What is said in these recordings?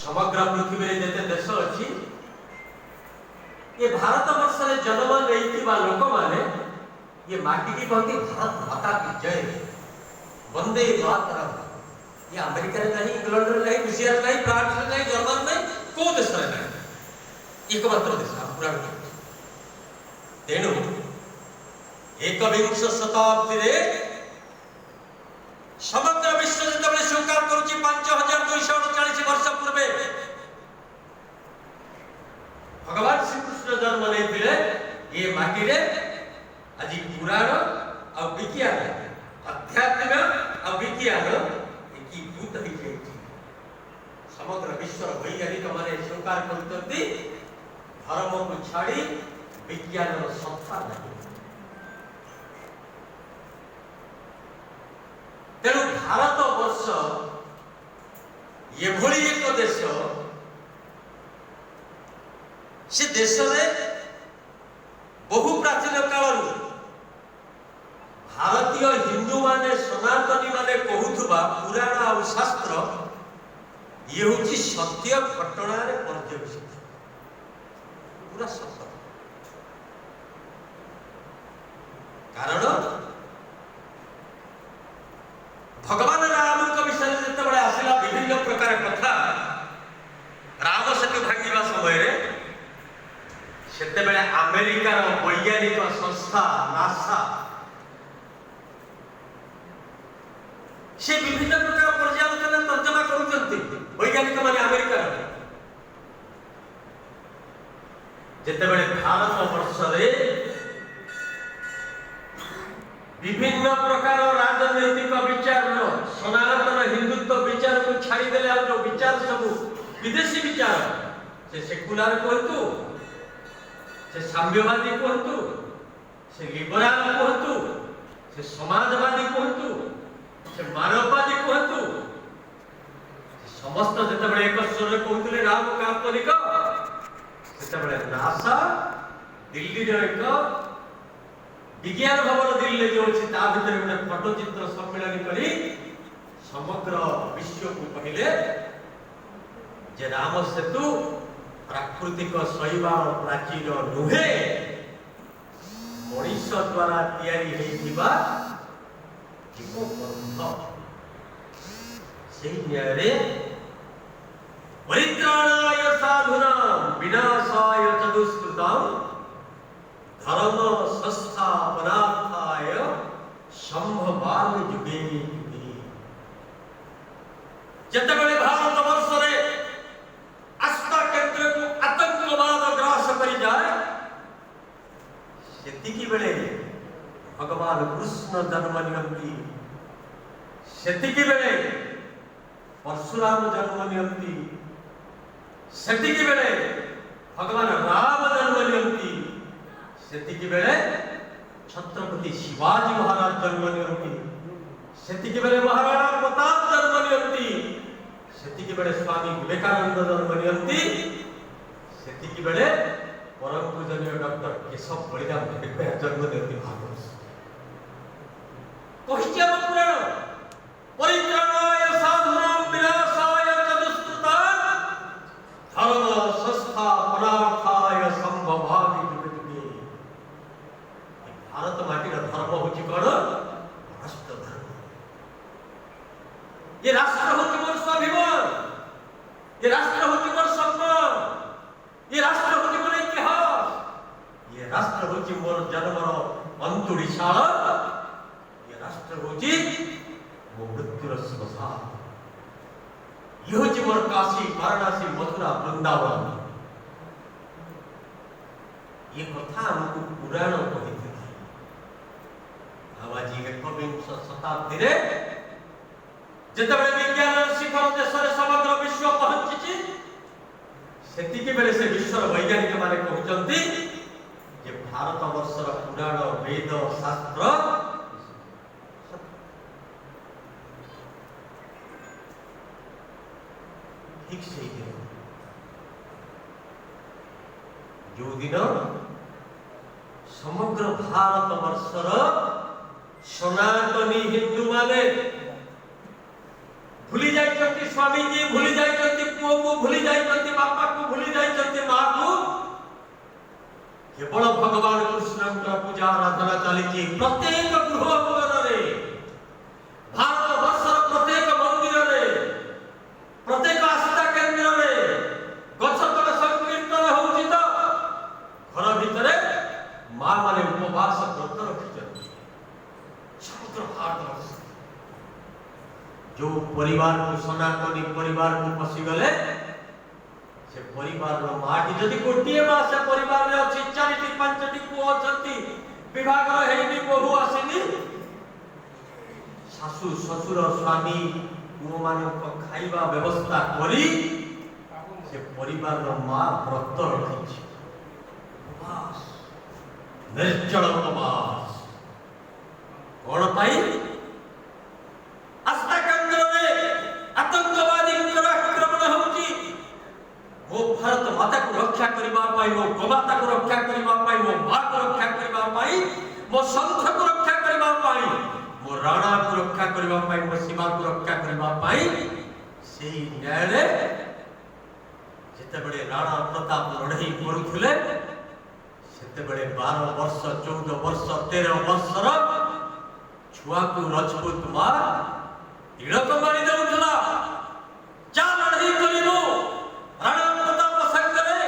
समग्र पृथ्वी रे जते देश अछि ये भारत वर्ष रे जन्म लेइथिबा लोक माने ये माटी की कहती भारत माता की जय वंदे मातरम। ये अमेरिका रे नहीं, इंग्लैंड रे नहीं, रूसिया रे नहीं, फ्रांस रे नहीं, जर्मन नहीं, को देश रे नहीं, एकमात्र देश पूरा। तेणु एकविंश शताब्दी रे समग्र विश्व जिते स्वीकार करुच्ची 5239 वर्ष पूर्वे भगवान श्रीकृष्ण जन्म नहीं ये माटी रे आज पुराण और विज्ञान अध्यात्म और विज्ञान एकीभूत हो जाए। समग्र विश्व वैज्ञानिक माने स्वीकार करते धर्म को छाड़ी विज्ञान सत्ता नहीं। तेणु भारत वर्ष ये भली एक देश से देश में बहु प्राचीन काल भारतीय हिंदू माने सनातनी माने कहूथुबा पुराण और शास्त्र ये हूँ सत्य घटना पर्यवेसित पूरा सत्य। कारण भगवान राम विषय जिते आसला विभिन्न प्रकार कथा राम सेतु भांगा समय सेते अमेरिकार वैज्ञानिक संस्था नासा से विभिन्न प्रकार पर्यालोचना तर्जमा करुचंती वैज्ञानिक माने अमेरिकार जिते भारत वर्ष रे विभिन्न प्रकार राजनैतिक विचार सनातन हिंदुत्व विचार को छाड़ीदे जो विचार सब विदेशी विचार से सेकुलर कहतु से साम्यवादी कहतु से लिबराल कहतु से समाजवादी कहतु से मानववादी कहतु समस्त जिते एक स्वर कहते राम काल्पनिक से नासा दिल्ली एक विज्ञान भवन दिल्ली जो अच्छी भीतर गोटे पट्टचित्र सम्मेलन करी समग्र विश्व को कहले जे राम सेतु प्राकृतिक शैवाल प्राचीर नुहे मनीष द्वारा तैयारी होइथिबा जीवबंध सेही न्याय परित्राणाय साधूनां विनाशाय च दुष्कृतां धर्म संस्थापनार्थाय संभवामि युगे युगे। जतबेले भारत वर्ष रे आस्था केंद्र को आतंकवाद ग्रास करी जाए सेतिकी बेले भगवान कृष्ण जन्म नियंती, सेतिकी बेले परशुराम जन्म नियंती, सेतिकी बेले भगवान राम जन्म नियंती, सेतिकी बेले छत्रपति शिवाजी महाराज जन्म नियंती, सेतिकी बेले महाराणा प्रताप जन्म नियंती, सेतिकी बेले स्वामी विवेकानंद जन्म नियंती, सेतिकी बेले परम पूजनीय डॉक्टर केशव बलिराम भेटबेया जन्म नियंती। भागवत कहिया पुराण परित्राणाय साधूनां विनाशाय च दुष्कृतां धर्म संस्थापनार्थाय संभवामि युगे युगे। भारत माटीर धर्म होची कौन? राष्ट्र धर्म। ये राष्ट्र होची मोर स्वाभिमान, ये राष्ट्र होची मोर सम्मान, ये राष्ट्र होची मोर इतिहास, ये राष्ट्र होची मोर जन्मर अंतुड़ीशाला, ये राष्ट्र होची मोर मृत्युर श्मशान, ये होची मोर काशी वाराणसी मथुरा वृंदावन। ये कथा हमको पुराण कही आज एकविंश शताब्दी रे जितेबले विज्ञान शिखर देश रे समग्र विश्व पहुंची सेतिकी बेले से विश्व वैज्ञानिक माने कहउचंती जे भारत वर्षर पुराण वेद शास्त्र ठीक से जो दिन समग्र भारत वर्षर सनातनी हिंदू माने भूली जाइछंती, स्वामी जी भूली जाइछंती, पुओ को भूली सनातनी परिवार को पशिगले से परिवार रो माटी जदि गोटिए बा से परिवार रे अछि चारिटी पांचटी पुओ अछंती विभाग रो हेनी बहु आसिनी सासु ससुर स्वामी पुओ मानो को खाइबा व्यवस्था करी से परिवार रो मां व्रत रखिछि उपवास निर्जल उपवास कोन पाई आस्था केंद्र रे आतंकवादी आक्रमण होउची वो भारत माता को रक्षा करिबा पाई वो गोमाता को रक्षा करिबा पाई वो मां को रक्षा करिबा पाई वो संघ को रक्षा करिबा पाई वो राणा को रक्षा करिबा पाई वो सीमा को रक्षा करिबा पाई सेही न्याय जेते बड़े राणा प्रताप लड़ाई करुथिले सेते बड़े 12 वर्ष 14 वर्ष 13 वर्षर छुआ को राजपूत मां तिलक मारी देउथला जा लड़ाई करिबो राणा प्रताप संगरे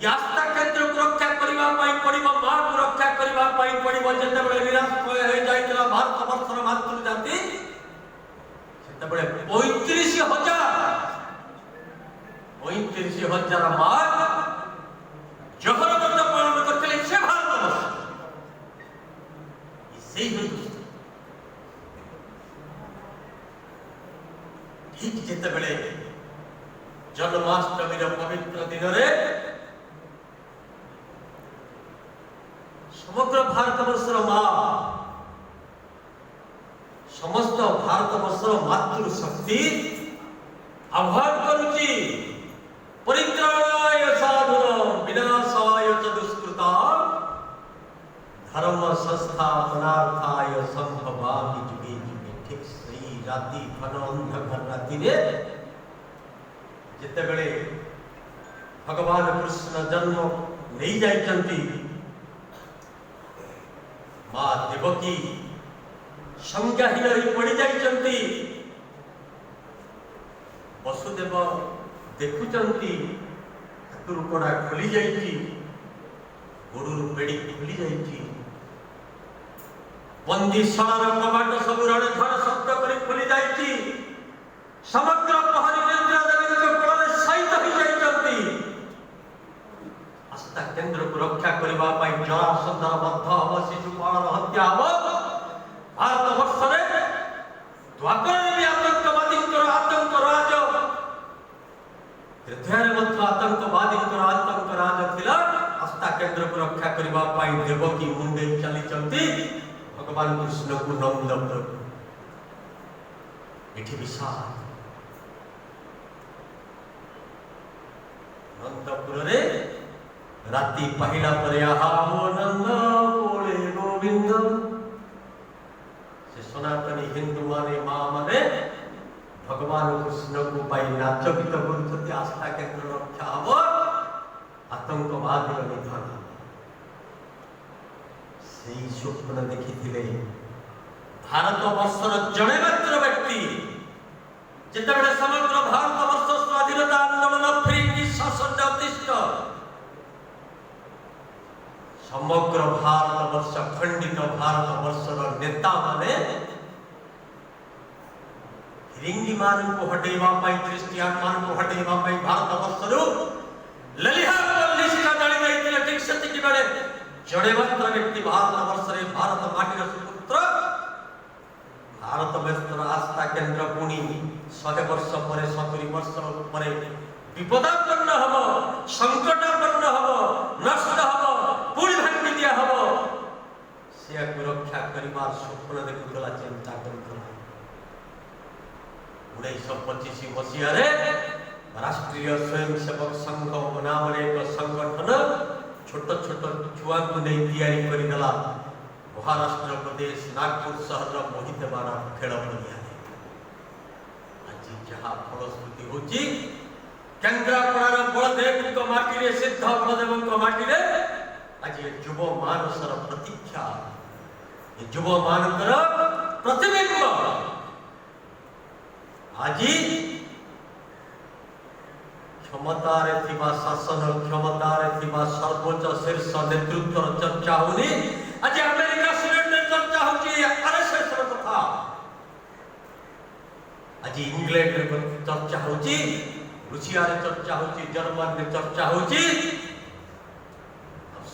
यास्ता केंद्र को रक्षा करिबा पाई पड़िबो मां को रक्षा करिबा पाई पड़िबो जेते बड़े निराश होय जाइतला भारत वर्षर मातृ जाति सेते बड़े 35,000 मां जहर व्रत पालन करथिले से भारत वर्ष इसे ही ठीक जेते बड़े जन्माष्टमी पवित्र दिन रे समग्र भारतवर्षर मां समस्त भारतवर्षर मातृ शक्ति आह्वान करुची परित्राणाय साधुनां विनाशाय च दुष्कृतां धर्म संस्थापनार्थाय संभवामि जुगे जुगे ठीक सही राति घन अंधकार राति रे जेते बेले भगवान कृष्ण जन्म नहीं जाइचंती मां देवकी संज्ञाहीन ही पड़ी जाइचंती वसुदेव देखुचंती हाथुर कड़ा खुली जाइची गोड़ू पेड़ी खुली जाइची बंदीशालार कबाट सब रण धड़ शब्द करी खुली जाइची समग्र पहरी इंद्र देवी के कोले सहित ही जाइचंती आस्था केंद्र को रक्षा करबा पाई जरासंधर बद्ध हव शिशु पालन हत्या हव भारत वर्ष रे द्वापर भी आतंकवादी आतंक राज हृदय मत आतंकवादी आतंक राज थिला आस्था केंद्र को रक्षा करबा पाई देवकी मुंडे चली चलती भगवान कृष्ण को नंदपुर एठी विशाल नंदपुर रे राति पहिला पर आहा हो नंद बोले गोविंद से सनातनी हिंदू माने मां माने भगवान कृष्ण को पाई नाच गीत करुछथि आस्था केंद्र रक्षा हब आतंकवादी निधन सेही स्वप्न देखिथिले भारत वर्षर जणे मात्र व्यक्ति जेतेबेले समग्र भारत वर्ष स्वाधीनता आंदोलन फ्री शासन अतिष्ठ समग्र भारत वर्ष खंडित भारत वर्षर नेता माने हिरिंगी मान को हटेवा पाई क्रिश्चियन मान को हटेवा पाई भारत वर्षरु ललिहा निष्ठा जानी दैथिले ठीक सत्य की बेले जड़े मात्र व्यक्ति भारत वर्ष रे भारत माटीर सुपुत्र भारत व्यस्तर आस्था केंद्र पुणी 100 वर्ष पर 70 वर्ष पर विपदापन्न हब संकटापन्न हब नष्ट हब पुणी भांगी दिया हब से रक्षा करिबार स्वप्न देखुला चिंता करुला 1925 मसीह रे राष्ट्रीय स्वयंसेवक संघ नाम एक संगठन छोट छोट छुआ को नहीं तैयारी करी दला महाराष्ट्र प्रदेश नागपुर शहर मोहित बारा खेल पड़िया आज जहाँ फलश्रुति होची केंद्रापड़ार बलदेव को माटी रे सिद्ध बलदेव को माटी रे आज युव मानसर प्रतीक्षा युव मानकर प्रतिबिंब आज क्षमतार शासन क्षमतार सर्वोच्च शीर्ष नेतृत्व चर्चा होनी आज अमेरिका सीनेट में चर्चा होची आरएसएस कथा आज इंग्लैंड चर्चा होची, रूसिया रे चर्चा होची, जर्मन रे चर्चा होची।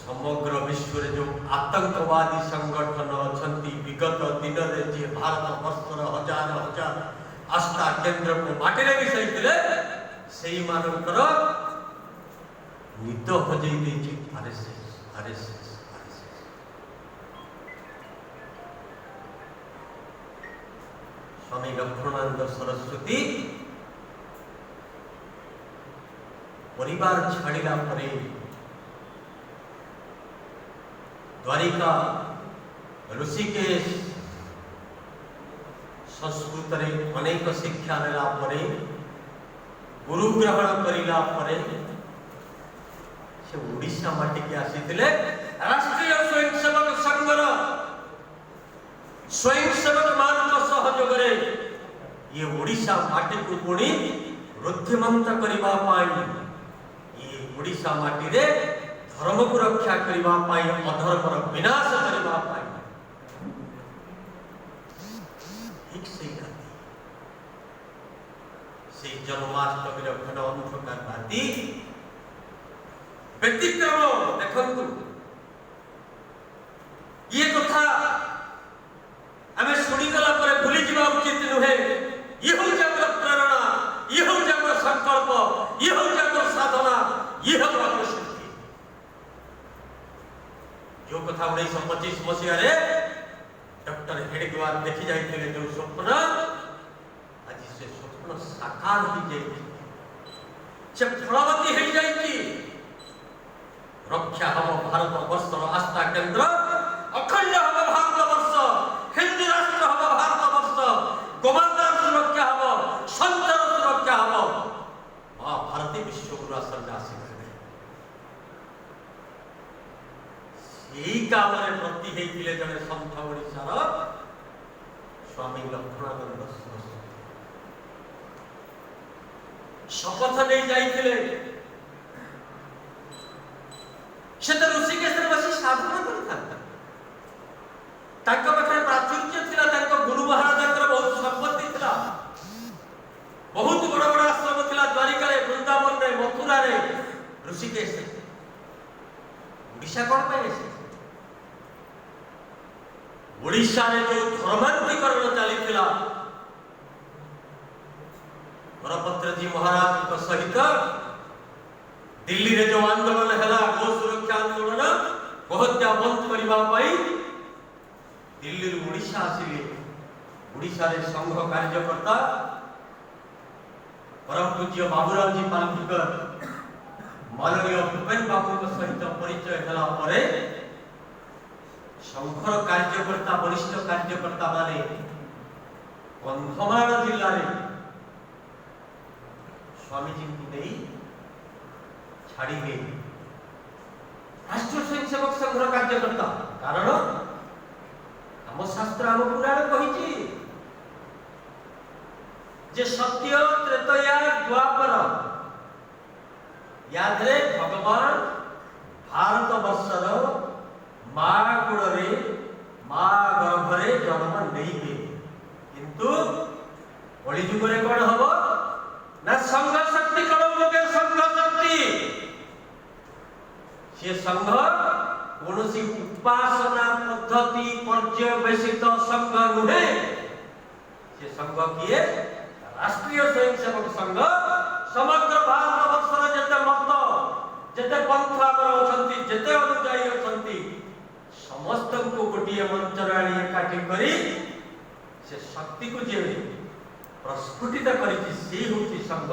समग्र विश्व रे जो आतंकवादी संगठन अछंती विगत दिन रे जे भारत वर्षर हजार हजार आस्था केंद्र को माटी रे मिसाइथिले सेही मानकर निद हजई देछि आरएसएस आरएसएस आरएसएस। स्वामी लक्ष्मणानंद सरस्वती परिवार छाड़िला परे द्वारिका ऋषिकेश संस्कृत रे अनेक शिक्षा नेला परे गुरु ग्रहण करिला परे से ओडिशा माटी के आसीथिले राष्ट्रीय स्वयंसेवक संघर स्वयंसेवक मानक सहयोग रे ये ओडिशा माटी को पुणी रुद्धिमंत करिबा पाई ये ओडिशा माटी रे धर्म को रक्षा करिबा पाई अधर्मर विनाश करिबा पाई एक से जन्माष्टमी घन अंधकार राति व्यतिक्रम देखंतु ये कथा आमे सुनी गला पर भूली जीवा उचित नुहे। ये हो जगर प्रेरणा, ये हो जगर संकल्प, ये हो जगर साधना, ये हो जगर शक्ति। जो कथा 1925 मसीह रे डॉक्टर हेडगेवार देखि जाइथिले जो स्वप्न आज से स्वप्न साकार हो जाई से फलवती हो जाई। रक्षा हम भारत वर्षर आस्था केंद्र, अखंड हम भारत वर्ष, हिंदू राष्ट्र हम भारत वर्ष, गोमातार सुरक्षा हम, संतर सुरक्षा हम। मां भारती विश्वगुरु आसन आसी यही काम प्रति होते जड़े सन्थ ओडिशार स्वामी लक्ष्मणानंद सरस्वती शपथ नहीं जाइथिले से तो ऋषिकेश बसी साधना करता पाखे प्राचुर्य थिला तांको गुरु महाराज बहुत संपत्ति थिला बहुत बड़ बड़ आश्रम थिला द्वारिका रे वृंदावन रे मथुरा रे ऋषिकेश ओडिशा कोन पे ओडिशा रे जो धर्मांतरीकरण चली थिला वरपत्र जी महाराज सहित दिल्ली रे जो आंदोलन है गो सुरक्षा आंदोलन गोहत्या बंद करने दिल्ली ओडिशा आसिले। ओडिशा रे संघ कार्यकर्ता परम पूज्य बाबूराव जी पालकीकर माननीय भूपेन बाबू सहित परिचय होला परे संघर कार्यकर्ता वरिष्ठ कार्यकर्ता माने कंधमाल जिल्ला रे स्वामी जी को नहीं छाड़ी गई राष्ट्रीय स्वयंसेवक संघर कार्यकर्ता। कारण हम शास्त्र आम पुराण कही जे सत्य त्रेतया द्वापर यादरे भगवान भारत वर्षर माँ कूड़े माँ गर्भरे जन्म नहीं हुए किंतु कली जुग रे कौन हम ना संघ शक्ति कलौगे संघ शक्ति से संघ कौनसी उपासना पद्धति पर्यवेसित संघ नुहे से संघ किए राष्ट्रीय स्वयंसेवक संघ समग्र भारत वर्षर जेते मत जेते पंथ आमर अछंती जेते अनुयायी अछंती समस्त को गोटिए मंच आनी एकाठी करी से शक्ति को जे प्रस्फुटित करी से होची संघ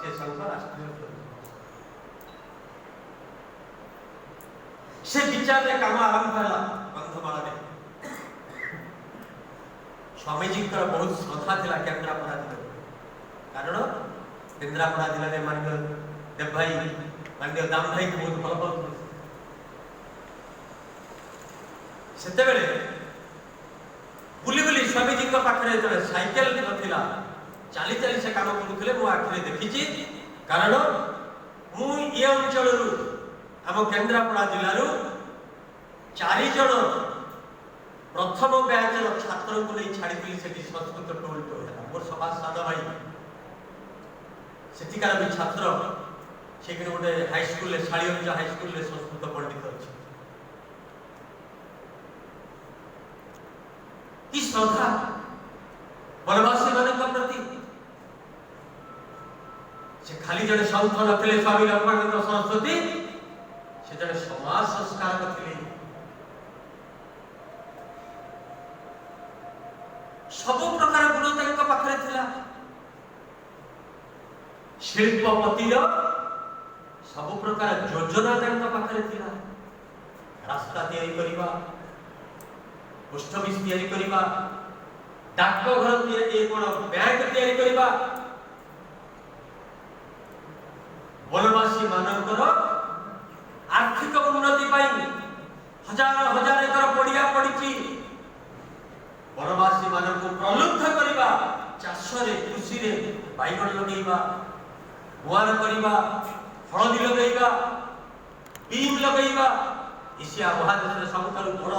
से संघ राष्ट्रीय से विचार रे काम आरंभ होला कंधमाल रे। स्वामी जी का बहुत श्रद्धा थिला केंद्रापड़ा जिले कारण केंद्रापड़ा जिले रे मान्य देव भाई मान्य दाम भाई बहुत भल पाउथि सेते बेले बुली बुली स्वामी जी का पाखरे जरे साइकिल नथिला चाली चाली से काम करूथिले मो आखिरे देखिछि। कारण मु ए अंचल रु आम केंद्रापड़ा जिलू 4 जन प्रथम बैचर छात्र को नहीं छाड़ी संस्कृत टोल टोल मोर सभा सादा भाई सेठिकार भी छात्र से गोटे हाईस्कल शाड़ीअंज हाईस्कल संस्कृत पंडित अच्छे कि श्रद्धा वनवासी मान प्रति से खाली जड़े सौथ नी स्वामी लक्ष्मणानंद सरस्वती से जड़े समाज संस्कार थे सब प्रकार गुण पाखे थिला शिल्पपतिर सब प्रकार योजना पाखे थिला रास्ता तैयारी करबा पोस्ट ऑफिस तैयारी करबा डाकघर तैयारी कोन बैंक तैयारी करबा वनवासी मानकर आर्थिक उन्नति पाई हजार हजार एकर पड़िया पड़ी वनवासी मान को प्रलुब्ध करबा चाष रे कृषि रे बैगण लगेबा गुआर करबा हळदी लगेबा बीम लगेबा एशिया महादेश सबुठारु बड़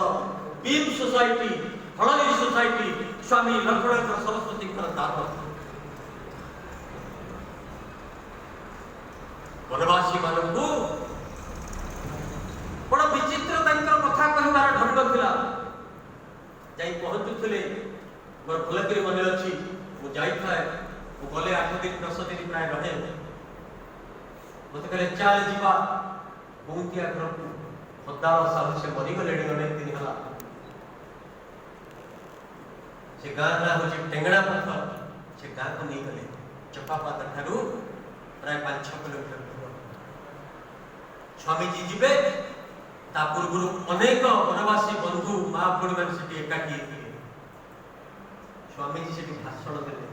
बीम सोसाइटी हळदी सोसाइटी स्वामी लक्ष्मणानंद सरस्वती दान वनवासी मान को बड़ विचित्र कथा कहबार ढंग थिला जाई पहुंचुले मोर भलकरी मन अच्छी मु जाई थाए मु गले 8 दिन 10 दिन प्राय रहे मत कहले चाल जीवा बहुतिया घर को हदार साहु से मरी गले अनेक दिन हला से गाँ ना हो टेंगड़ा पत्थर से गाँ को नहीं गले चपापात ठारू प्राय 5-6 किलोमीटर स्वामी जी जीवे ता पूर्व अनेक वनवासी बंधु माँ भूणी मैंने एकाठी थे स्वामी जी से भाषण देते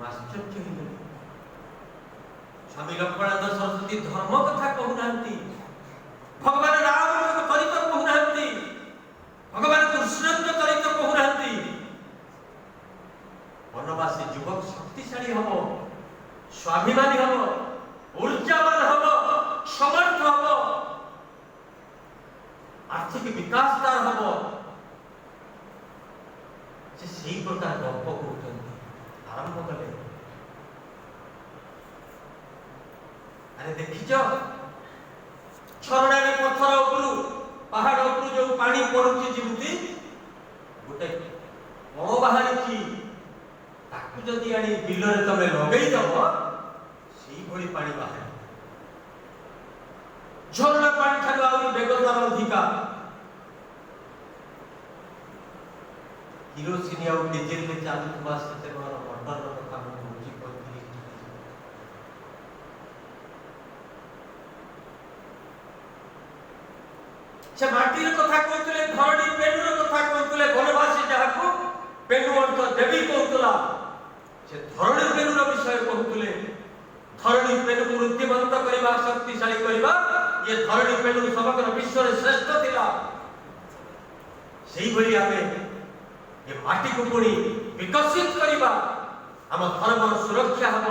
आश्चर्य हो स्वामी लक्ष्मणानंद सरस्वती धर्म कथा कहूना भगवान राम चरित्र कहूना भगवान कृष्ण चरित्र कहूना वनवासी युवक शक्तिशाली हम स्वाभिमानी हम ऊर्जावान हम समर्थ हम आर्थिक विकास तार हम से प्रकार गप कहते आरंभ कले अरे देखिच झरणा पत्थर उपरू पहाड़ उपरू जो पानी पड़ुची जमी गोटे कण बाहरी ताकू जदि आनी बिलरे तमे लगेदब से भली पानी बाहर झरणा पानी ठारू आउरी बेगतार अधिका किरोसिन आउ डीजेल में चालुवा से मटर कथा बुझी पड़ी से माटीर कथा कहते धरणी पेनुर कथा कहते वनवासी जहाँ पेनु अर्थ देवी कहला से धरणी पेनुर विषय कहते धरणी पेनु को वृद्धिमंत करने शक्तिशाली करने ये धरणी पेनु समग्र विश्व श्रेष्ठ थिला से भली आमे ये माटी को पुणी विकसित करबा हम धर्म सुरक्षा हम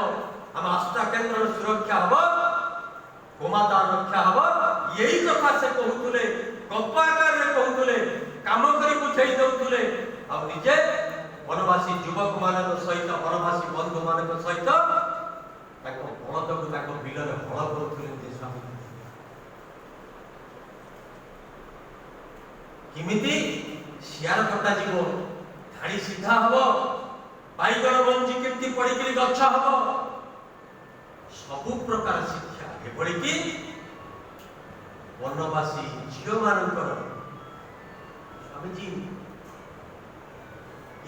हम आस्था केंद्र सुरक्षा हम गोमाता रक्षा हम यही कथा से कहते गपाकार कहते काम करी बुझाई दउतले अब निजे वनवासी युवक मान सहित वनवासी बंधु मान सहित बलद को बिलर हल करुले स्वामी किमिति शियार कटा जीव धाड़ी सीधा हम बैगण मंजी केमती पड़ी गछ हम सबु प्रकार शिक्षा एभली कि वनवासी झील मानकर स्वामीजी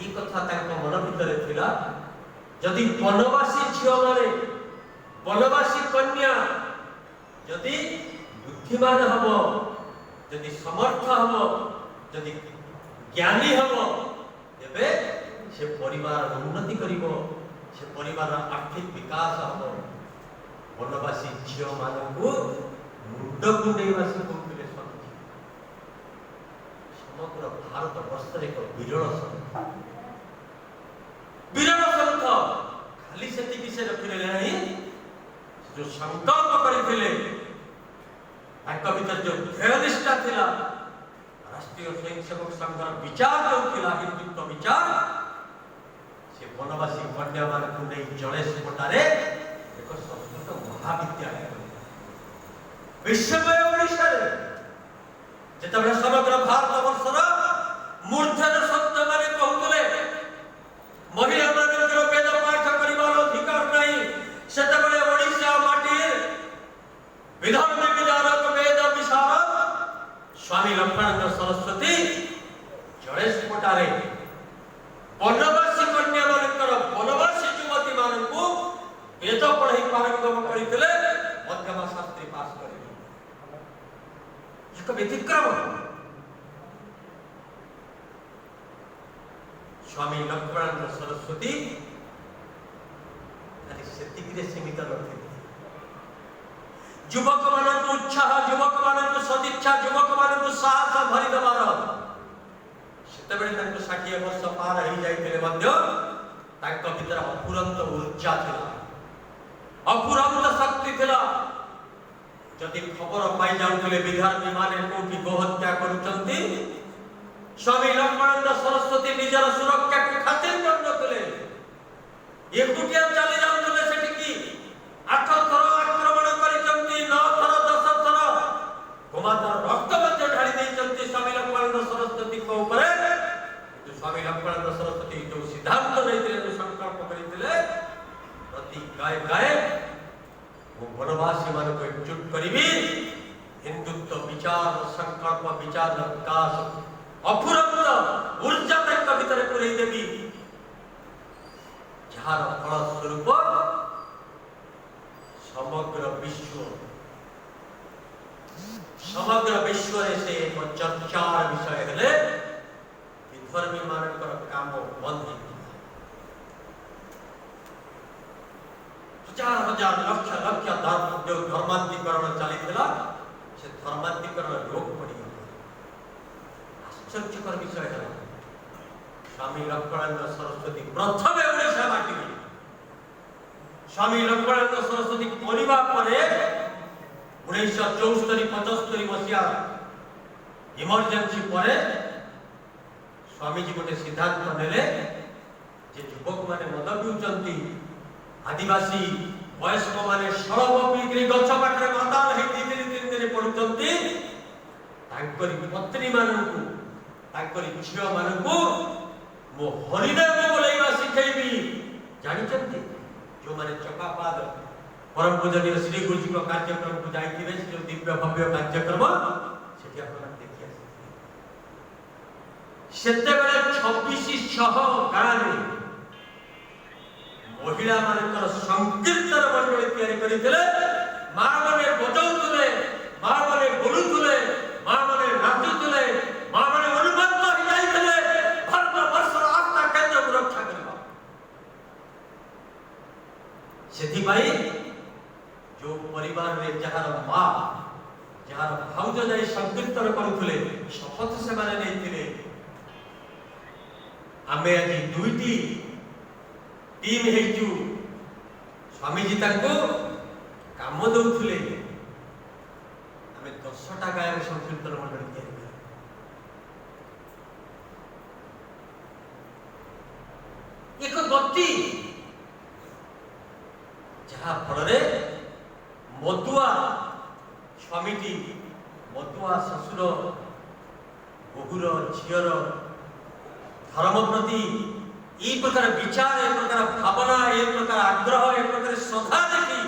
ये कथा मन भीतर थिला जदि वनवासी झील माने वनवासी कन्या जदि बुद्धिमान हम जदि समर्थ हम जदि ज्ञानी हम तेबे से परिवार उन्नति करिवो से परिवार आर्थिक विकास हम वनवासी झील मानू मुंड कुंडेवा से कहते समग्र भारत वर्ष एक विरल संत खाली से से रखिले नहीं जो संकल्प करथिले तांका भीतर जो ध्येयनिष्ठा थिला राष्ट्रीय स्वयंसेवक संघर विचार होता हिंदुत्व विचार से वनवासी कन्या मान जड़ेश पटारे ଏକ ସଂସ୍କୃତ ମହାବିଦ୍ୟାଳୟ ବିଶ୍ୱମୟ ଓଡ଼ିଶାରେ ଯେତେବେଳେ ସମଗ୍ର ଭାରତ ବର୍ଷର ମୂର୍ଦ୍ଧନ ସତ୍ୟମାନେ କହୁଥିଲେ ମହିଳାମାନଙ୍କର ବେଦ ପାଠ କରିବାର ଅଧିକାର ନାହିଁ, ସେତେବେଳେ ଓଡ଼ିଶା ମାଟିରେ ବିଧର୍ମୀ ବିଦାରକ ବେଦ ବିଶାରଦ ସ୍ୱାମୀ ଲକ୍ଷ୍ମଣାନନ୍ଦ ସରସ୍ୱତୀ ଜଳେଶପଟାରେ ବନବାସୀ କନ୍ୟାମାନଙ୍କର ବନବାସୀ ଯୁବତୀ ମାନଙ୍କୁ ବେଦ ପଢ଼ାଇ ପାରଙ୍ଗମ କରିଥିଲେ, ମଧ୍ୟମ ଶାସ୍ତ୍ରୀ ପାସ୍ କରିଥିଲେ। ଏକ ବ୍ୟତିକ୍ରମ। ସ୍ୱାମୀ ଲକ୍ଷ୍ମଣାନନ୍ଦ ସରସ୍ୱତୀ ସେତିକିରେ ସୀମିତ ନଥିଲେ। ଯୁବକମାନଙ୍କୁ ଉତ୍ସାହ, ଯୁବକମାନଙ୍କୁ ସଦିଚ୍ଛା, ଯୁବକମାନଙ୍କୁ ସାହସ ଭରି ଦେବାର ସେତେବେଳେ ତାଙ୍କୁ 60 ବର୍ଷ ପାର ହେଇଯାଇଥିଲେ ମଧ୍ୟ ତାଙ୍କ ଭିତରେ ଅଫୁରନ୍ତ ଉର୍ଜା ଥିଲା, ଅଫୁରନ୍ତ ଶକ୍ତି ଥିଲା। ଯଦି ଖବର ପାଇଯାଉଥିଲେ ବିଧାର୍ମୀ ମାନେ କୋଉଠି ଗୋହତ୍ୟା କରୁଛନ୍ତି, ସ୍ୱାମୀ ଲକ୍ଷ୍ମଣାନନ୍ଦ ସରସ୍ୱତୀ ନିଜର ସୁରକ୍ଷାକୁ ଖାତିର କରୁନଥିଲେ, ଏକୁଟିଆ ଚାଲି ଯାଉଥିଲେ ସେଠିକି। 8 ଥର ଆକ୍ରମଣ କରିଛନ୍ତି, 9 ଥର 10 ଥର ଗୋମାତାର ରକ୍ତ ମଧ୍ୟ ଢାଳି ଦେଇଛନ୍ତି ସ୍ୱାମୀ ଲକ୍ଷ୍ମଣାନନ୍ଦ ସରସ୍ୱତୀଙ୍କ ଉପରେ। କିନ୍ତୁ ସ୍ୱାମୀ ଲକ୍ଷ୍ମଣାନନ୍ଦ ସରସ୍ୱତୀ ଯୋଉ ସିଦ୍ଧାନ୍ତ ନେଇଥିଲେ, ଯୋଉ ସଂକଳ୍ପ କରିଥିଲେ, ପ୍ରତି ଗାଏ ଗାଏ ମୁଁ ବନବାସୀ ମାନଙ୍କୁ ଏକଜୁଟ କରିବି, ହିନ୍ଦୁତ୍ୱ ବିଚାର ସଂକଳ୍ପ ବିଚାର ବିକାଶ ଅଫୁରନ୍ତ ଉର୍ଜା ତାଙ୍କ ଭିତରେ ପୁରେଇ ଦେବି, ଯାହାର ଫଳ ସ୍ୱରୂପ ସମଗ୍ର ବିଶ୍ୱରେ ସେ ଏକ ଚର୍ଚ୍ଚାର ବିଷୟ ହେଲେ। ବିଧର୍ମୀ ମାନଙ୍କର କାମ ବନ୍ଦ ହେଇଥିଲା। ହଜାର ହଜାର ଲକ୍ଷ ଲକ୍ଷ ଯୋଉ ଧର୍ମାନ୍ତୀକରଣ ଚାଲିଥିଲା, ସେ ଧର୍ମାନ୍ତୀକରଣ ଲୋପ ପଡ଼ିଗଲା। ଆଶ୍ଚର୍ଯ୍ୟକର ବିଷୟ ହେଲା, ସ୍ୱାମୀ ଲକ୍ଷ୍ମଣାନନ୍ଦ ସରସ୍ୱତୀ ପ୍ରଥମେ ଓଡ଼ିଶା ମାଟିରେ ସ୍ୱାମୀ ଲକ୍ଷ୍ମଣାନନ୍ଦ ସରସ୍ୱତୀ ପରିବା ପରେ 1974-75 ମସିହା ଇମର୍ଜେନ୍ସି ପରେ ସ୍ୱାମୀଜୀ ଗୋଟେ ସିଦ୍ଧାନ୍ତ ନେଲେ ଯେ ଯୁବକମାନେ ମଦ ପିଉଛନ୍ତି, ଆଦିବାସୀ ବୟସ୍କ ମାନେ ସଳବ ପିଇକିରି ଗଛ ପାଖରେ ମାତାଲ ହେଇ 2-3 ଦିନ ପଡୁଛନ୍ତି, ତାଙ୍କରି ପତ୍ନୀ ମାନଙ୍କୁ ତାଙ୍କରି ଝିଅ ମାନଙ୍କୁ ମୁଁ ହରିନାମ ବୋଲାଇବା ଶିଖେଇବି। ଜାଣିଛନ୍ତି, ଯୋଉମାନେ ଚକାପାଦ ପରମ ପୂଜନୀୟ ଶ୍ରୀ ଗୁରୁଜୀଙ୍କ କାର୍ଯ୍ୟକ୍ରମକୁ ଯାଇଥିବେ, ସେ ଯୋଉ ଦିବ୍ୟ ଭବ୍ୟ କାର୍ଯ୍ୟକ୍ରମ ସେଠି ଆପଣ ଦେଖି ଆସିଥିବେ। ସେତେବେଳେ 2600 ଗାଁରେ ମହିଳା ମାନଙ୍କର ସଂକୀର୍ତ୍ତନ ମଣ୍ଡଳୀ ତିଆରି କରିଥିଲେ। ମା ମାନେ ବଜାଉଥିଲେ, ମା ମାନେ ବୋଲୁଥିଲେ, ମା ମାନେ ନାଚୁଥିଲେ, ମା ମାନେ ଅନୁମନ୍ତ ହେଇଯାଇଥିଲେ ଭାରତ ବର୍ଷର ଆସ୍ଥା କେନ୍ଦ୍ରକୁ ରକ୍ଷା କରିବା। ସେଥିପାଇଁ ଯୋଉ ପରିବାରରେ ଯାହାର ମା, ଯାହାର ଭାଉଜ ଯାଇ ସଂକୀର୍ତ୍ତନ କରୁଥିଲେ, ଶପଥ ସେମାନେ ନେଇଥିଲେ, ଆମେ ଆଜି 2ଟି ଟିମ୍ ହେଇଛୁ। ସ୍ୱାମୀଜୀ ତାଙ୍କୁ କାମ ଦଉଥିଲେ, ଆମେ 10ଟା ଗାଁରେ ସଂକୀର୍ତ୍ତନ ମଣ୍ଡଳୀ ତିଆରି କଲୁ। ଏକ ଗତି, ଯାହା ଫଳରେ ମଦୁଆ ସ୍ୱାମୀଟି, ମଦୁଆ ଶ୍ୱଶୁର ବୋହୁର ଝିଅର ଧର୍ମ ପ୍ରତି এই প্রকার বিচার, এই প্রকার ভাবনা, এই প্রকার আগ্রহ, এই প্রকার শ্রদ্ধা দেখি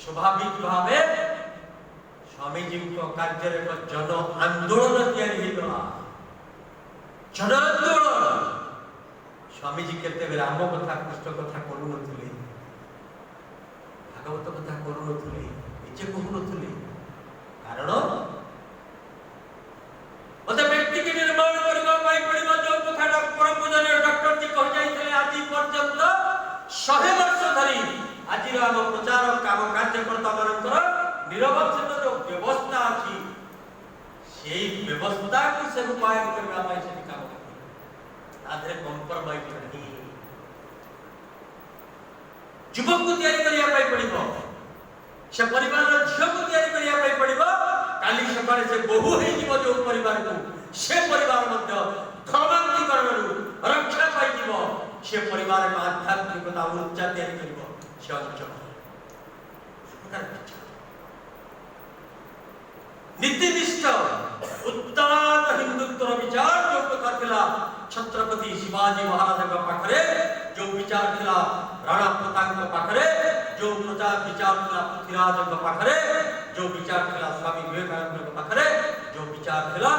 স্বাভাবিক ভাবে স্বামীজীଙ୍କ କାର୍ଯ୍ୟରେ ଏକ ଜନ ଆନ୍ଦୋଳନ ତିଆରି ହେଇଗଲା। ଜନ ଆନ୍ଦୋଳନ। ସ୍ୱାମୀଜୀ କେତେବେଳେ ରାମ କଥା, କୃଷ୍ଣ କଥା କରୁନଥିଲେ, ଭାଗବତ କଥା କରୁନଥିଲେ, ନିଜେ କହୁନଥିଲେ। କାରଣ ମତେ ବ୍ୟକ୍ତିକି ନିର୍ମାଣ କରିବା ପାଇଁ ପଡ଼ିବ। ଯୋଉ କଥାଟା ପରମ ପୂଜନୀୟ ଡକ୍ଟର ଜି କହି ଯାଇଥିଲେ, ଆଜି ପର୍ଯ୍ୟନ୍ତ 100 ବର୍ଷ ଧରି ଆଜିର ଆମ ପ୍ରଚାର କାମ କାର୍ଯ୍ୟକର୍ତ୍ତା ମାନଙ୍କର ନିରବଚ୍ଛିନ୍ନ ଯୋଉ ବ୍ୟବସ୍ଥା ଅଛି, ସେଇ ବ୍ୟବସ୍ଥାକୁ ସେ ରୂପାୟନ କରିବା ପାଇଁ ସେଠି କାମ କରିବେ। ତା ଦେହରେ କମ୍ପ୍ରମାଇଜ ନାହିଁ। ଯୁବକକୁ ତିଆରି କରିବା ପାଇଁ ପଡ଼ିବ, ସେ ପରିବାରର ଝିଅକୁ ତିଆରି କରିବା ପାଇଁ ପଡ଼ିବ। କାଲି ସକାଳେ ସେ ବୋହୂ ହେଇଯିବ ଯୋଉ ପରିବାରକୁ, ସେ ପରିବାର ମଧ୍ୟ ଧର୍ମାନ୍ତୀକରଣରୁ ରକ୍ଷା ପାଇଯିବ। ସେ ପରିବାର ଆଧ୍ୟାତ୍ମିକତା ଉର୍ଜା ତିଆରି କରିବ ସେ ଅଞ୍ଚଳ। प्रकार विचार नीतिनिष्ठ उदात्त हिंदुत्व विचार जो कथा थिला छत्रपति शिवाजी महाराज का पाखरे जो विचार थिला राणा प्रताप का पाखरे जो प्रचार विचार थिला पृथ्वीराज का पाखरे जो विचार थिला स्वामी विवेकानंद का पाखरे जो विचार थिला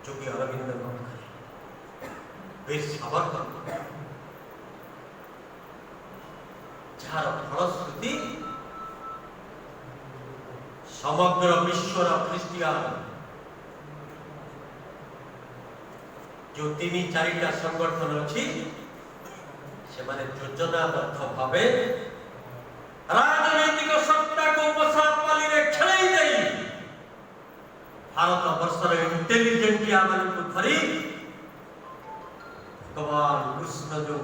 जोगी अरविंद का पाखरे वे साबरकर जार फलश्रुति समग्र विश्वर ख्रिस्टियान जो तीन चारिटा संगठन अच्छी से माने योजनाबद्ध भावे राजनैतिक सत्ता को उपसापाली रे खेलाई देई भारत वर्षर इंटेलिजेंटिया मान को धरी भगवान कृष्ण जो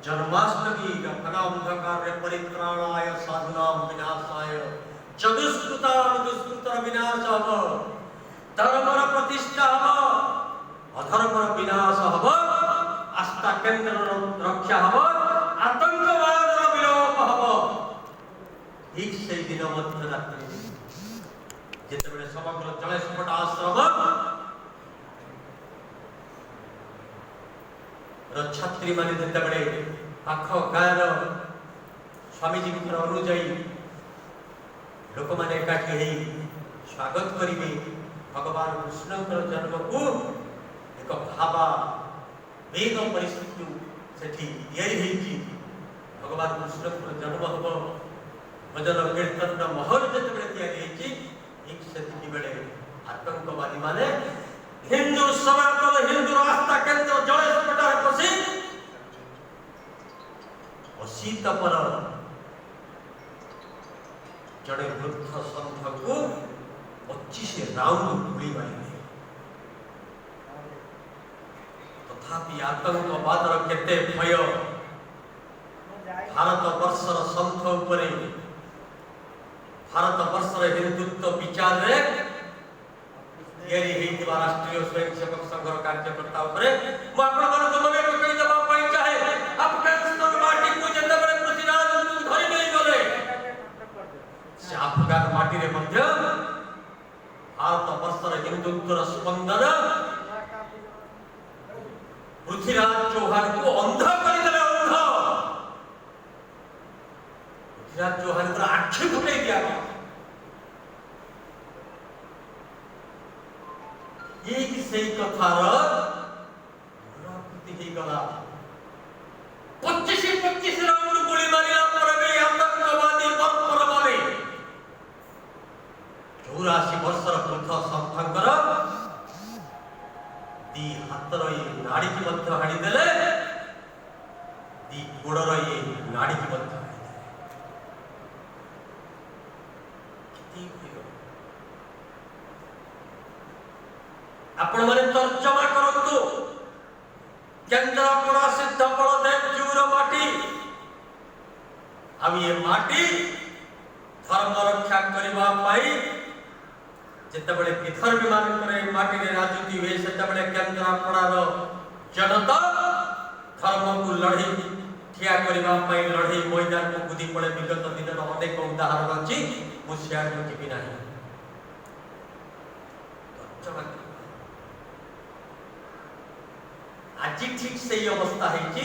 जन्माष्टमी घना अंधकार रे परित्राणाय साधुनाम विनाशाय चतुष्कृताम दुष्कृतर विनाश हब धर्मर प्रतिष्ठा हब अधर्मर विनाश हब आस्था केंद्र रक्षा हब आतंकवाद विलोप हब ठीक से दिन मध्य रात्रि जेतेबेले समग्र जलेस्फट आश्रम छात्री माने जेतेबेले पाख गाँर स्वामीजी अनुजाई लोक मैंने एकाठी स्वागत करेंगे भगवान कृष्ण जन्म को एक भावा वेग परिस्थिति से भगवान कृष्ण जन्म हम भजन कीर्तन महल जिते ठीक से बेले आतंकवादी माने हिंदू सनातन हिंदू आस्था केंद्र जलेश पसी अशीत पर जड़े वृद्ध संत को 25 राउंड गुली मारे तथापि आतंकवाद केते भय भारत वर्षर संत उपरे भारत वर्षर हिंदुत्व विचार रे येरी हेतिबा राष्ट्रीय स्वयंसेवक संघर कार्यकर्ता उपरे मो आपण मन को मने कहि देबा पई चाहे अफगानिस्तान माटी को जंदा बड़े पृथ्वीराज को धरि नहीं गले से अफगान माटी रे मध्य भारत वर्षर हिंदुत्वर स्पंदन पृथ्वीराज चौहान को अंध कर देले अंध पृथ्वीराज चौहान को आंखी फुटाई दिया एक सही कथार पुनरावृत्ति ही गला 25 राउंड गोली मारिला पर भी आतंकवादी पर मारे 84 वर्षर वृद्ध संथंकर दी हातर ये नाड़ी की मध्य हाड़ी देले दी गोड़र ये नाड़ी की मध्य हाड़ी देले आपण माने तर्जमा करंतु केंद्रापड़ा सिद्ध बलदेव जूर माटी अब ये माटी धर्म रक्षा करबा पाई जेतेबेले विदर्भ मान करे माटी रे राजनीति हुए सेतेबेले केंद्रापड़ा रो जनता धर्म को लड़ी ठिया करबा पाई लड़ी मैदान को बुद्धि पड़े विगत दिन रो अनेक उदाहरण अछि मुसिया को जीवी नाही तर्जमा आज ठीक से ही अवस्था है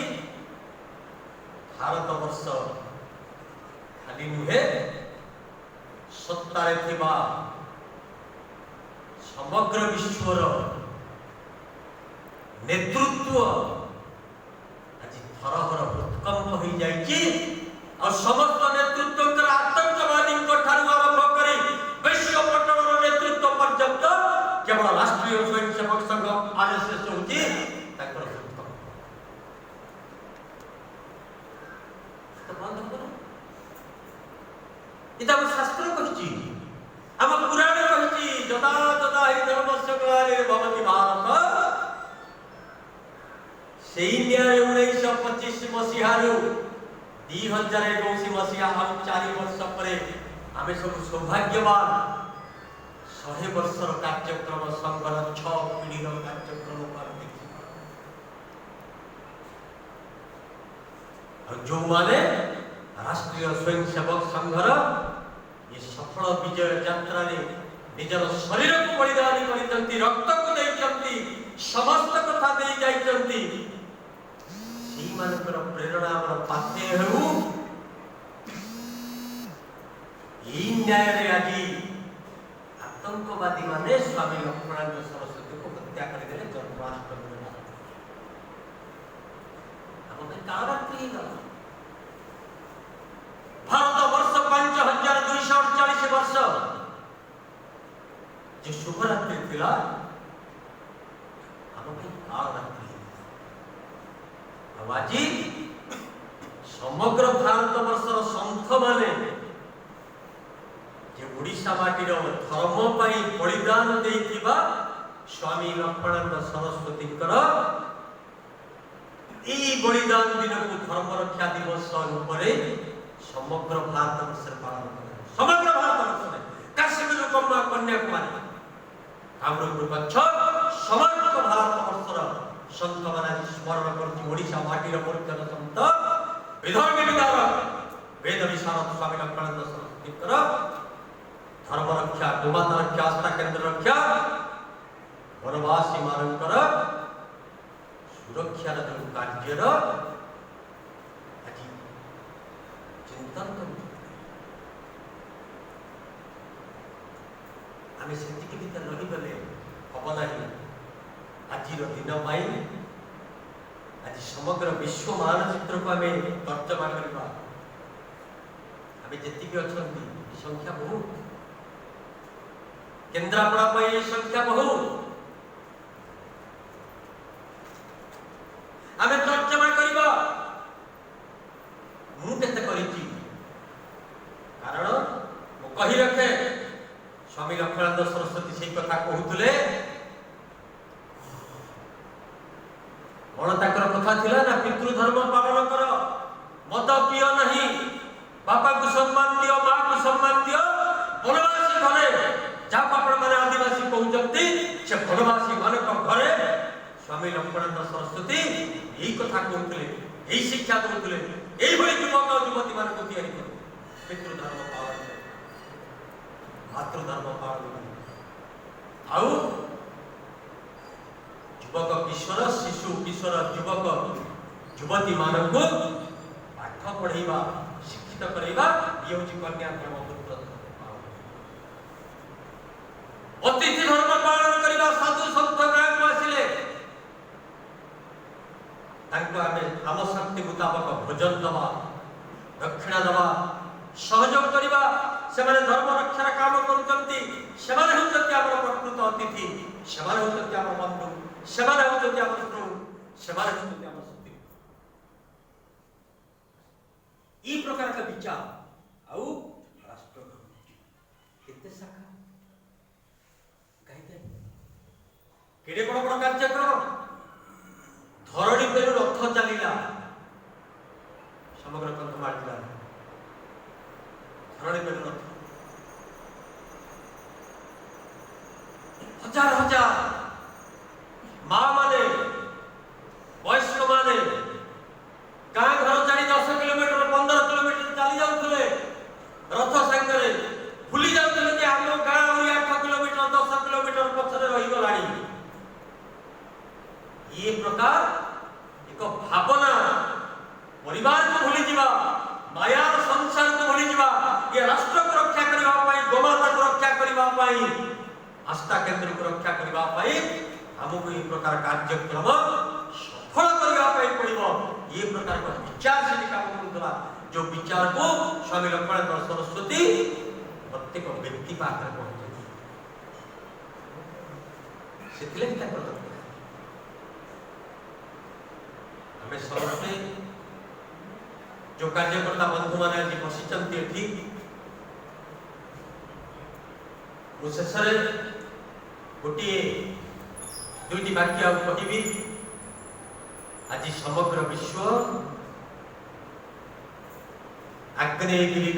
भारत वर्ष खाली नुहे सत्तारे थिबा समग्र विश्वर नेतृत्व आज थरहर भूकंप हो जाइए और समस्त नेतृत्व आतंकवादी आरंभ कर विश्व पटल नेतृत्व पर्यंत केवल राष्ट्रीय स्वयंसेवक संघ आरएसएस होची शास्त्र कही आम पुराण कही जदा जदा ही धर्मस्य ग्लानि भवति भारत से न्याय 1925 मसीहा 2021 मसीहा हम 4 वर्ष परे आमे सब सौभाग्यवान 100 वर्षर कार्यक्रम संघर 6 पीढ़ीर कार्यक्रम पर जो माने राष्ट्रीय स्वयंसेवक संघर ये सफल विजय यात्रा निजर शरीर को बलिदान करते रक्त को देते समस्त कथा दे जाइछन्ति सी मानकर प्रेरणा आमर पाथे हेउ ई न्याय रे आज आतंकवादी माने स्वामी लक्ष्मणानंद सरस्वती को हत्या कर देले जन्माष्टमी में हम कालरात्रि भारत वर्ष 5248 वर्ष जो शुभरात्रि थिला हम कालरात्रि आज समग्र भारत वर्षर संत माने ओडिशा माटीर धर्म पाई बलिदान देइथिबा स्वामी लक्ष्मणानंद सरस्वती बलिदान दिन को धर्म रक्षा दिवस रूपरे समग्र भारत वर्ष पालन कर समग्र भारत वर्ष काश्मीर कन्या कन्याकुमारी कामरूप कच्छ समग्र भारत वर्षर संत माने स्मरण करछि ओडिशा माटीर मूर्खन संत विधर्म विदारक वेद विशारद स्वामी लक्ष्मणानंद सरस्वती धर्म रक्षा गोमाता रक्षा आस्था केंद्र रक्षा वनवासी मानकर सुरक्षा कार्य आज चिंतन आम से रहीगले हम ना आज दिन आज समग्र विश्व मानचित्र को आम तर्जमा करवा आम जी अच्छा संख्या बहुत केन्द्रापड़ा पर संख्या बहुत आम तर्जमा करवा मुझे कारण मु कही रखे स्वामी लक्ष्मणानंद सरस्वती से कथा कहते कथा थिला ना पितृधर्म पालन कर मद पिय नहीं बापा को सम्मान दियो माँ को सम्मान दियो वनवासी घरे जहाँ आपण मैंने आदिवासी कहते से वनवासी मान घरे स्वामी लक्ष्मणानंद सरस्वती यही कथा कहते यही शिक्षा दूसरे यही युवक और युवती मान को तैयारी कर पितृधर्म पालन मातृधर्म पालन आउ युवक किशोर शिशु किशोर युवक युवती मान को पाठ पढ़ेवा शिक्षित करवा ये हूँ कन्याक्रम अतिथि धर्म पालन करवा साधु सन्त गाँव को आसिले आम शक्ति मुताबक भोजन दवा दक्षिणा दवा सहयोग करवा से धर्म रक्षार काम करुँच से प्रकृत अतिथि से बंधु से ई प्रकार का विचार आउ राष्ट्र केते शाखा कहते केड़े बड़ बड़ कार्यक्रम धरणी पेरु रथ चलिला समग्र कंधमाल जिला धरणी पेरु रथ हजार हजार माँ माने वयस्क माने गाँ घर छाड़ी 10 किलोमीटर 15 किलोमीटर चली जाऊे रथ सांगे भूली जाते कि आम गाँ 8 किलोमीटर 10 किलोमीटर पछरे रहीगला ये प्रकार एक भावना परिवार को भूली जावा माया संसार को भूली जावा ये राष्ट्र को रक्षा करने गोमाता को रक्षा करने आस्था केन्द्र को रक्षा करने हमको ये प्रकार कार्यक्रम सफल करने पड़ो ये प्रकार का विचार से काम करूला जो विचार को स्वामी लक्ष्मणानंद सरस्वती प्रत्येक व्यक्ति पाखे पहुंचे आम समस्ते जो कार्यकर्ता बंधु मैंने आज बसी शेष गोटे दुईटी वाक्य कहि आज समग्र विश्व आग्नेयगिरी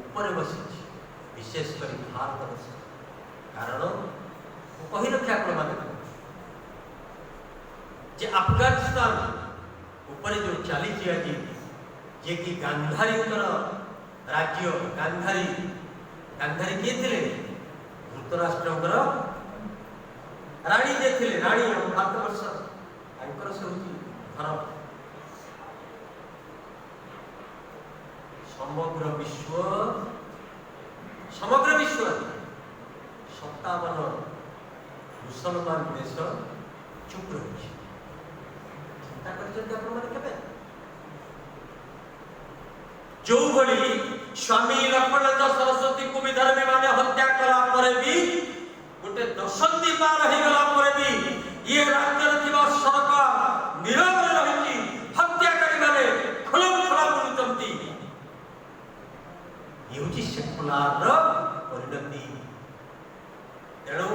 ऊपर बसी विशेषकर भारत वर्ष कारण कही रखे आपण जे अफगानिस्तान ऊपर जो चली आज जे कि गांधारी राज्य गांधारी गांधारी किए थे धृतराष्ट्र राणी जे थे राणी भारतवर्ष से घर समग्र विश्व 57 मुसलमान देश चुप रही चिंता कर जो भली स्वामी लक्ष्मणानंद सरस्वती को विधर्मी माने हत्या कला पर भी गोटे दशंधि पार हो गला पर भी ये राज्य थिबा सरकार नीरव रही हत्याकारी माने खलम बुलुचंती ये होची सेकुलार परिणति तेणु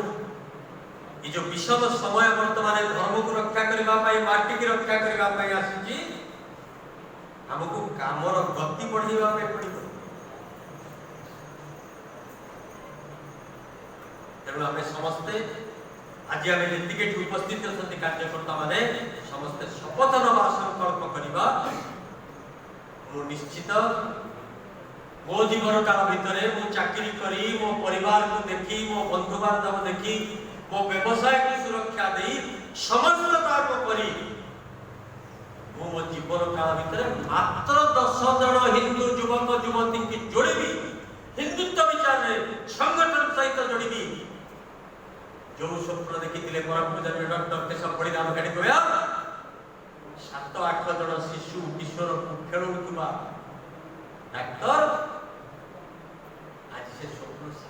ये जो विषम समय वर्तमान धर्म को रक्षा करबा पाई माटी की रक्षा करबा पाई आसी हमको कामर गति बढ़ाइबा पे पड़िबो तेणु आम समस्ते आज आम जी उपस्थित अच्छा कार्यकर्ता माने समस्ते शपथ नवा संकल्प करवा निश्चित मो जीवन काल भितर मु चाकरी करी मो परिवार को देखी मो बंधु बांधव देखी मो व्यवसाय को सुरक्षा दे समस्त कार्य करी मो जीवन काल भितर मात्र 10 जन हिंदू युवक युवती की जोड़बी हिंदुत्व विचार में संगठन सहित जोड़बी जो स्वप्न देखी परम पूजन डॉक्टर केशव बलिदान गाड़ी कहया 7-8 जन शिशु किशोर को खेलुवा डाक्टर आज से स्वप्न से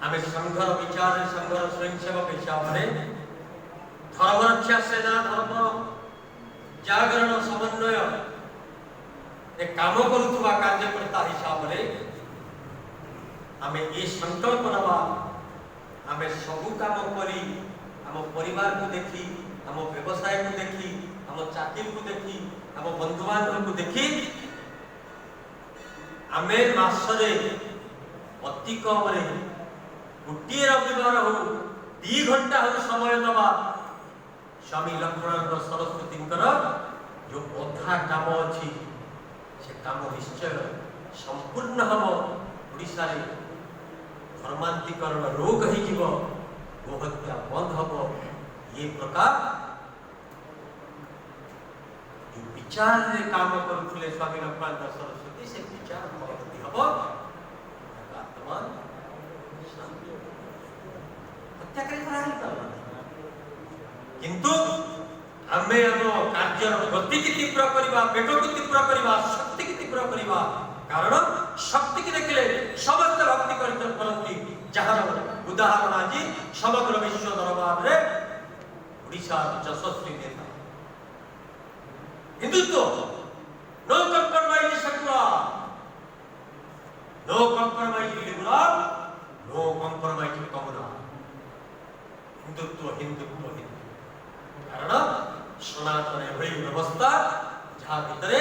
आम संघर विचार संघर स्वयंसेवक हिसाब से धर्म रक्षा सेना धर्म जागरण समन्वय काम करुवा कार्यकर्ता हिसाब से आम ये संकल्प नवा आम सबू काम करी आम परिवार को देखी आम व्यवसाय को देखी आम चाकरी को देखी आम बंधु बांधव को देखी आम मासरे अति कम गोटे रविवार हो 2 घंटा हो समय दबा स्वामी लक्ष्मणानंद सरस्वती जो अधा काम अच्छी से काम निश्चय संपूर्ण हम ओडिशा रे धर्मांतरीकरण रोग हो गोहत्या बंद हम ये प्रकार जो विचार रे काम करुले स्वामी लक्ष्मणानंद सरस्वती से विचार फलवती हम वर्तमान किंतु आमे हम कार्य गति की तीव्र करवा वेग की तीव्र करवा शक्ति की तीव्र करवा कारण शक्ति की देखले समस्त भक्ति करती जहार उदाहरण आज समग्र विश्व दरबार रे ओडिशा यशस्वी नेता Hindutva no compromise secular no compromise liberal no compromise communal Hindutva Hindutva कारण सनातन एभली व्यवस्था जहाँ भितर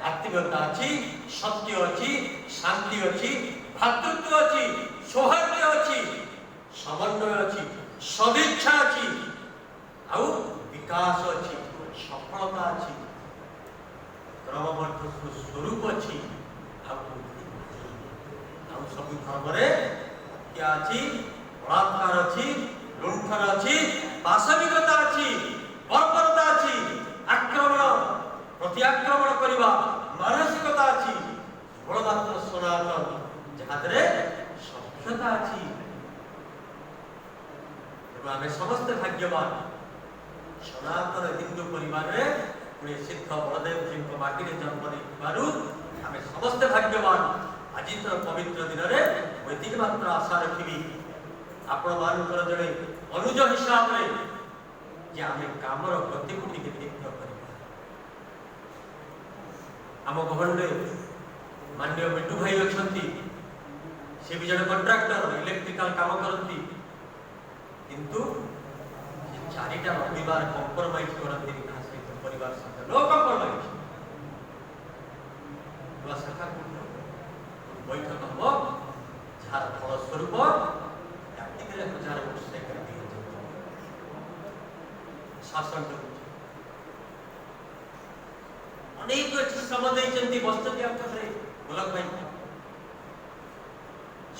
आत्मीयता अच्छी सत्य अच्छी शांति अच्छी भातृत्व अच्छी सौहार्द अच्छी समन्वय अच्छी सदिच्छा अच्छी आउ विकास अच्छी सफलता अच्छी क्रमबद्ध स्वरूप अच्छी सब धर्म हत्या अच्छी बलात्कार अच्छी लुंठन अच्छी पाशविकता अच्छी बर्बरता अच्छी आक्रमण प्रत्याक्रमण करवा मानसिकता अच्छी बड़मात्र सनातन जहां सभ्यता अच्छी आम समस्त भाग्यवान सनातन हिंदू परिवार में सिद्ध बलदेव जी माटी में जन्म नहीं आम समस्त भाग्यवान आज पवित्र दिन में एति मात्र आशा रखी आपण मानकर जड़े अनुज हिसाब रे जे आमे कामर गति को टिके तीव्र करबा आम गहंडे माननीय मिट्टू भाई अछंती से भी जड़े कॉन्ट्रैक्टर इलेक्ट्रिकल काम करती किंतु चारिटा रविवार कंप्रोमाइज करती परिवार साथ नो कंप्रोमाइज शाखा बैठक हम जार फलस्वरूप हजार वर्ष भाषण कर अनेक श्रम देती बसती गोलक भाई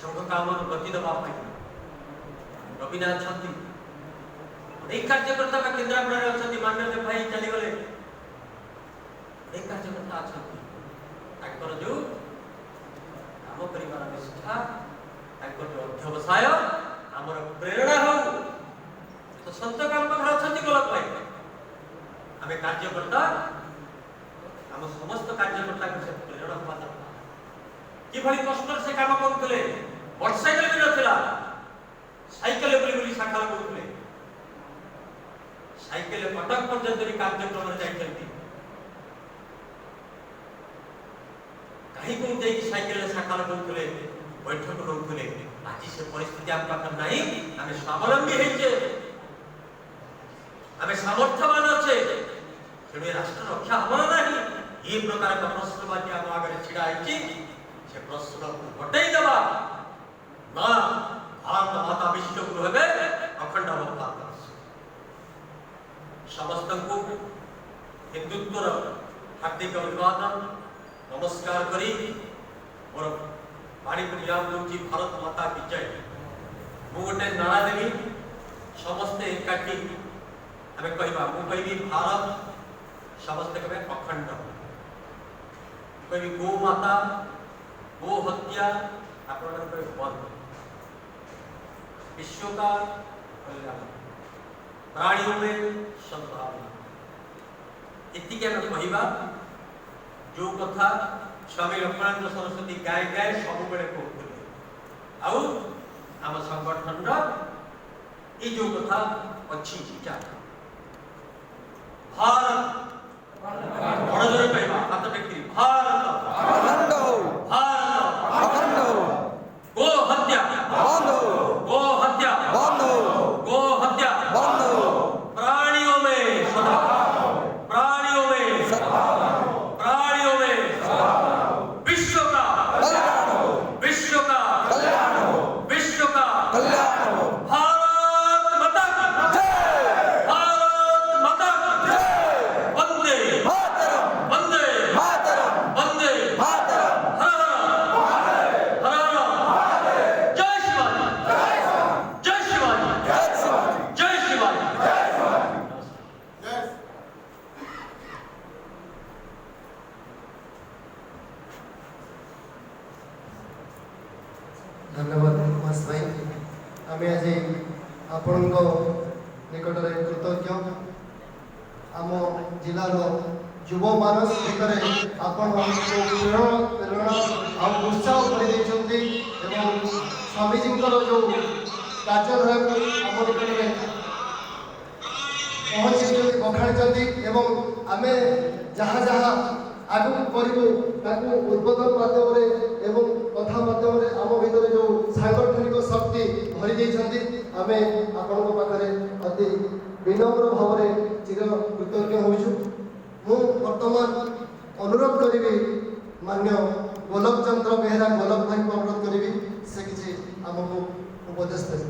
संघ काम गति देवाई रविनाथ अनेक कार्यकर्ता केन्द्रापड़ा अच्छा मान्य भाई चलीगले अनेक कार्यकर्ता अच्छा जो काम कर निष्ठा जो अध्यवसाय आमर प्रेरणा हो तो सत्य काम पाखे अच्छा गोलक भाई आम कार्यकर्ता आम समस्त कार्यकर्ता से प्रेरणा हवा दरकार कि कष्ट से काम करुले मोटरसाइकेल भी नथिला साइकेल बोली शाखा लगुले साइकेल कटक पर्यंत कार्यक्रम जाइए कहीं को साइकेल शाखा लगुले बैठक रोकले आज से परिस्थिति आम पाखे ना आम स्वावलंबी आम सामर्थ्यवान अच्छे तेणु राष्ट्र रक्षा हमर ना ये प्रकार का प्रश्नवादी आम आगे छिड़ा से प्रश्न को हटाई देवा ना भारत माता विश्व गुरु हे अखंड भारत समस्त को हिंदुत्वर हार्दिक अभिवादन नमस्कार करी और वाणी को विराम दूची भारत माता की जय मु गोटे नारा देवी समस्ते एकाठी आम कहवा मु कहबी भारत समस्ते कहे अखंड कभी गो माता गो हत्या अपना बंद विश्व का कल्याण प्राणियों में सद्भावना इतनी आम कहवा जो कथा स्वामी लक्ष्मणानंद सरस्वती गाय गाय सब बेले कहते आम संगठन ये जो कथा अच्छी भारत बड़ जोर कहवा हाथ टेकी भारत भारत गो हत्या गो हत्या गो हत्या प्राणियों में सद्भाव प्राणियों में प्राणियों में विश्व का विश्व का विश्व का भारत माता की भारत माता की वंदे वंदे वंदे हर हर जय शिवाजी जय शिवाजी जय शिवाजी धन्यवाद उमास भाई आम आज आपण निकट में कृतज्ञ आम जिलार युव मानस भितर आपण प्रेरणा और उत्साह कर स्वामीजी जो कार्यधारा को आम निकट में पहुँची बखाणी आम जहाँ जहाँ आगू करूँ उद्बोधन मध्यम कथा मध्यम आम भर जो सांगठनिक शक्ति भरी देते आम आपण पाखे अति विनम्र भाव में चिर कृतज्ञ होचु मु वर्तमान अनुरोध करी मान्य गोलक चंद्र बेहरा गोलक भाई को अनुरोध करी से किसी आमको उपदेश दे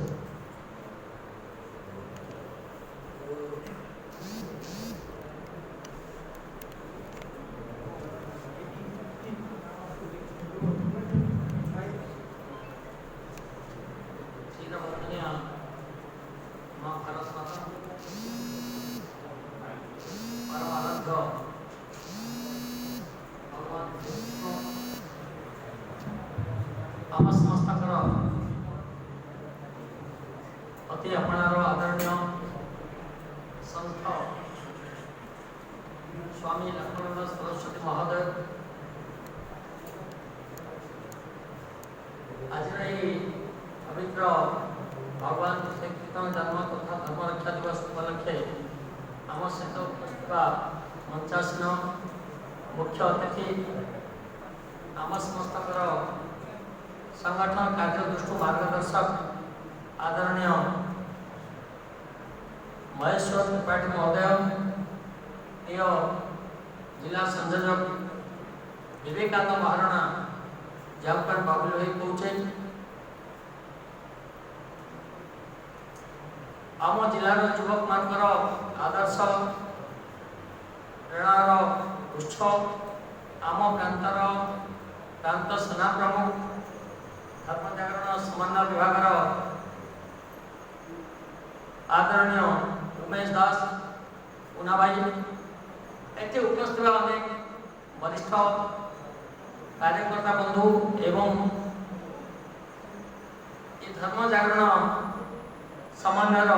अति अपनार आदरणीय संत स्वामी लक्ष्मणानंद सरस्वती महोदय आज पवित्र भगवान श्री कृष्ण जन्म तथा धर्म रक्षा दिवस उपलक्षे आम सहित मंचासीन मुख्य अतिथि आम समस्त संगठन कार्य दृष्टि मार्गदर्शक आदरणीय महेश्वर त्रिपाठी महोदय प्रिय जिला संयोजक विवेकानंद महाराणा जामकान बाबुल भाई पहुँचे आम जिलार युवक मानकर आदर्श प्रेरणार उत्स आम प्रांत सेना प्रमुख धर्म जागरण समन्वय विभाग आदरणीय उमेश दास उनाबाई एते उपस्थित अनेक वरिष्ठ कार्यकर्ता बंधु एवं ये धर्म जागरण समन्वयर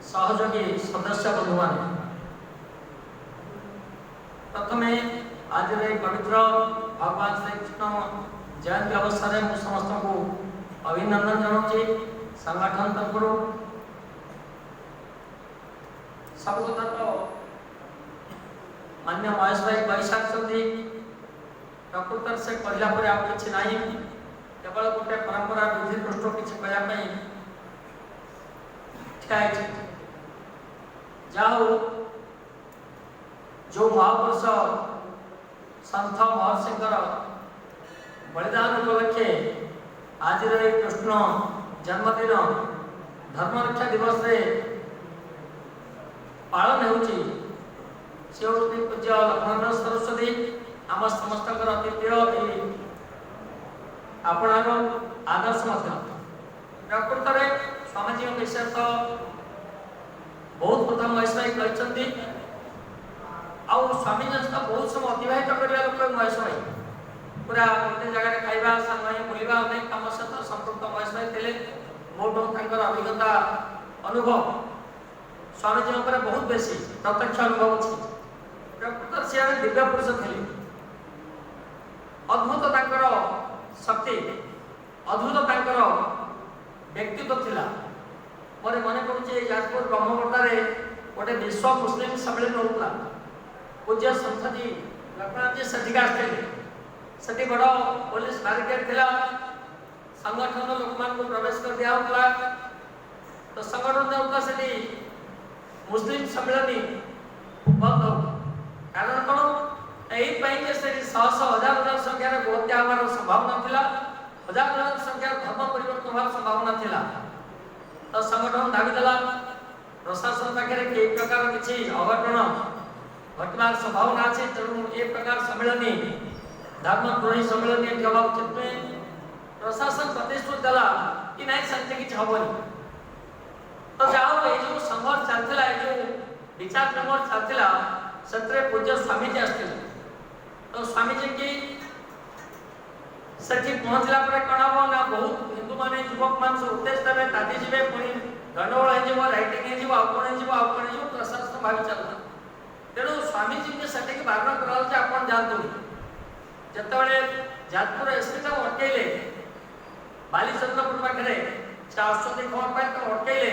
सहयोगी सदस्य बंधु मान प्रथमे आज पवित्र भगवान श्री कृष्ण जयंती अवसर में समस्त को अभिनंदन जनाऊँ संगठन तरफ सब कथा तो मान्य महेश भाई कही सारी प्रकृत से कहला पर आउ कि ना केवल गोटे परंपरा विधि पृष्ठ किसी कहवाई ठिया जाओ जो महापुरुष संत महर्षि बलिदान उपलक्षे आज कृष्ण जन्मदिन धर्म रक्षा दिवस रे पालन होची से पूज्य लक्ष्मण सरस्वती आम समस्त अति प्रिय आपणार आदर्श प्रकृत में सामाजिक विषय तो बहुत कथा महेश भाई कहते आउ स्वामी सहित बहुत समय अतिबाहित करने लोक महेश भाई पूरा गोटे जगह खाଇବା सामने बुलवा अनेक कम सहित संपृक्त महेश भाई थे मोटो अभिज्ञता अनुभव स्वामीजी बहुत बेसी प्रत्यक्ष अनुभव अच्छी प्रकृत से दिव्य पुरुष थे अद्भुत शक्ति अद्भुत व्यक्तित्व थिला मोर मन पड़े याजपुर ब्रह्मवर्ता गोटे विश्व मुस्लिम सम्मेलन होता पूज्य संत जी लक्ष्मण जी सेठिक आसते बड़ पुलिस बैरिकेड थिला संगठन लोक मान को प्रवेश कर दिया होता तो संगठन होता से मुस्लिम सम्मेलन बंद हो कारण कौन यही से शह शह हजार हजार संख्यार हत्या हमार संभावना थिला हजार हजार संख्यार धर्म परिवर्तन होवार संभावना थिला तो संगठन दाबीदेला प्रशासन पाखे कई प्रकार किसी अघटन घटवार संभावना अच्छे तेणु ए प्रकार सम्मेलन धर्मद्रोही सम्मेलन ये हवा उचित में प्रशासन प्रतिश्रुति देला कि नहीं सेमती किसी हेनी तो जाओ ये जो संघर्ष चलता है जो विचार विमर्श चलता से पूज्य स्वामीजी आसते तो स्वामीजी की सेठी पहुँचला कौन हम ना बहुत हिंदू माने युवक मान सब उपदेश देवे तादी जीवे पुणी गंडगोल हो रईटिंग हो प्रशासन भावी चलता तेणु स्वामीजी के सेठी की बारण कराला आप जातु जिते जाजपुर एसपी को अटकैले बालीचंद्रपुर पाखे से आश्वती खबर पाई अटकैले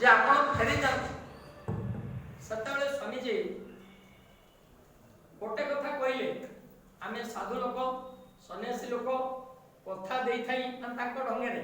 जे आप फेरी जाते स्वामीजी गोटे कथा कहले आम साधु लोक सन्यासी लोक कथा दे ढंगे